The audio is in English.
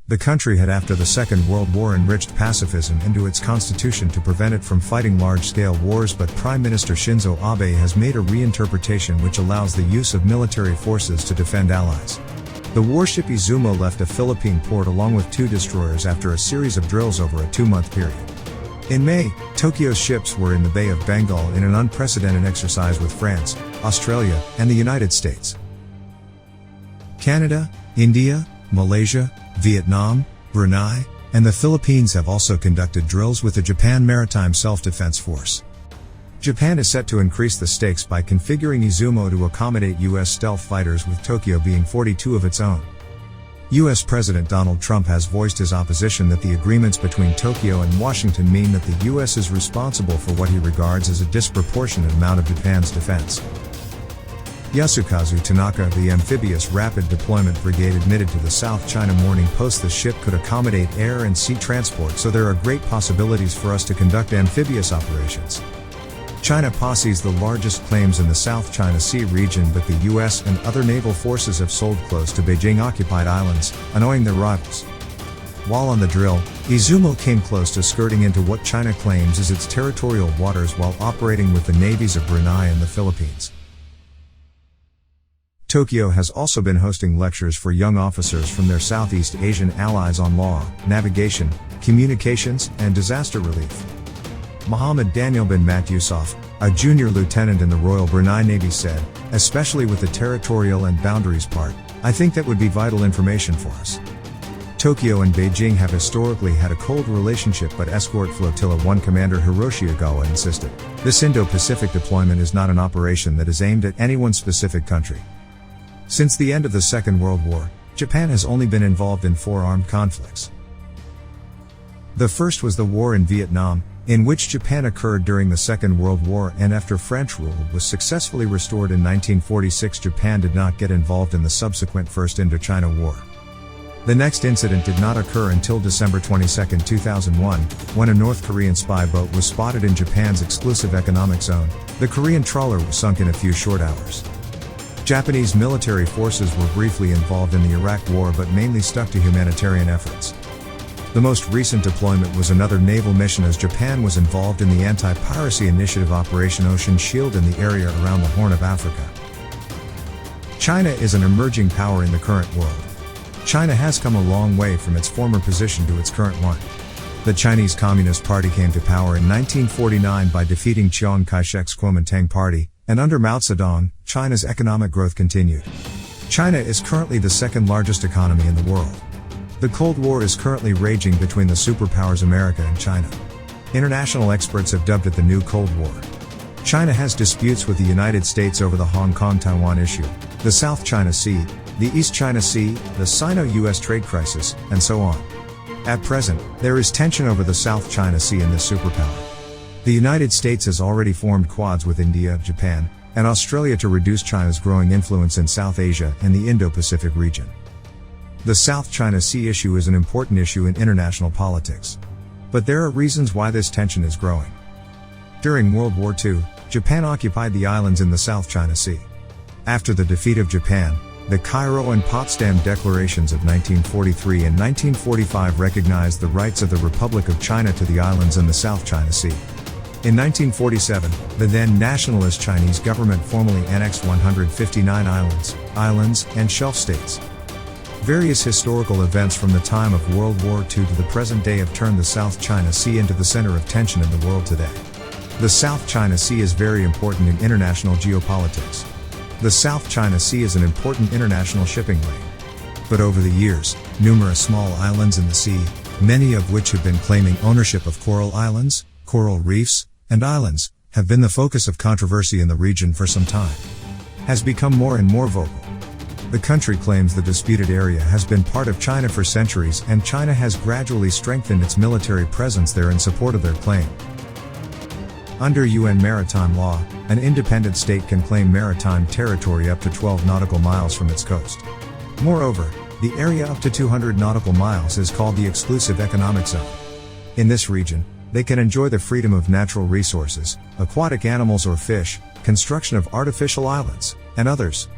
The country had after the Second World War enriched pacifism into its constitution to prevent it from fighting large-scale wars, but Prime Minister Shinzo Abe has made a reinterpretation which allows the use of military forces to defend allies. The warship Izumo left a Philippine port along with 2 destroyers after a series of drills over a 2-month period. In May, Tokyo's ships were in the Bay of Bengal in an unprecedented exercise with France, Australia, and the United States. Canada, India, Malaysia, Vietnam, Brunei, and the Philippines have also conducted drills with the Japan Maritime Self-Defense Force. Japan is set to increase the stakes by configuring Izumo to accommodate U.S. stealth fighters, with Tokyo being 42 of its own. U.S. President Donald Trump has voiced his opposition that the agreements between Tokyo and Washington mean that the U.S. is responsible for what he regards as a disproportionate amount of Japan's defense. Yasukazu Tanaka, the amphibious rapid deployment brigade, admitted to the South China Morning Post the ship could accommodate air and sea transport, so there are great possibilities for us to conduct amphibious operations. China possesses the largest claims in the South China Sea region, but the US and other naval forces have sold close to Beijing-occupied islands, annoying their rivals. While on the drill, Izumo came close to skirting into what China claims is its territorial waters while operating with the navies of Brunei and the Philippines. Tokyo has also been hosting lectures for young officers from their Southeast Asian allies on law, navigation, communications, and disaster relief. Mohammed Daniel bin Mat Yusuf, a junior lieutenant in the Royal Brunei Navy, said, "Especially with the territorial and boundaries part, I think that would be vital information for us." Tokyo and Beijing have historically had a cold relationship, but Escort Flotilla 1 Commander Hiroshi Ogawa insisted, "This Indo-Pacific deployment is not an operation that is aimed at any one specific country." Since the end of the Second World War, Japan has only been involved in 4 armed conflicts. The first was the war in Vietnam, in which Japan occurred during the Second World War and after French rule was successfully restored in 1946. Japan did not get involved in the subsequent First Indochina War. The next incident did not occur until December 22, 2001, when a North Korean spy boat was spotted in Japan's exclusive economic zone. The Korean trawler was sunk in a few short hours. Japanese military forces were briefly involved in the Iraq War but mainly stuck to humanitarian efforts. The most recent deployment was another naval mission, as Japan was involved in the anti-piracy initiative Operation Ocean Shield in the area around the Horn of Africa. China is an emerging power in the current world. China has come a long way from its former position to its current one. The Chinese Communist Party came to power in 1949 by defeating Chiang Kai-shek's Kuomintang Party, and under Mao Zedong, China's economic growth continued. China is currently the second largest economy in the world. The Cold War is currently raging between the superpowers America and China. International experts have dubbed it the New Cold War. China has disputes with the United States over the Hong Kong-Taiwan issue, the South China Sea, the East China Sea, the Sino-US trade crisis, and so on. At present, there is tension over the South China Sea and this superpower. The United States has already formed quads with India, Japan, and Australia to reduce China's growing influence in South Asia and the Indo-Pacific region. The South China Sea issue is an important issue in international politics. But there are reasons why this tension is growing. During World War II, Japan occupied the islands in the South China Sea. After the defeat of Japan, the Cairo and Potsdam Declarations of 1943 and 1945 recognized the rights of the Republic of China to the islands in the South China Sea. In 1947, the then nationalist Chinese government formally annexed 159 islands, and shelf states. Various historical events from the time of World War II to the present day have turned the South China Sea into the center of tension in the world today. The South China Sea is very important in international geopolitics. The South China Sea is an important international shipping lane. But over the years, numerous small islands in the sea, many of which have been claiming ownership of coral islands, coral reefs, and islands, have been the focus of controversy in the region for some time. Has become more and more vocal. The country claims the disputed area has been part of China for centuries, and China has gradually strengthened its military presence there in support of their claim. Under UN maritime law, an independent state can claim maritime territory up to 12 nautical miles from its coast. Moreover, the area up to 200 nautical miles is called the exclusive economic zone. In this region, they can enjoy the freedom of natural resources, aquatic animals or fish, construction of artificial islands, and others.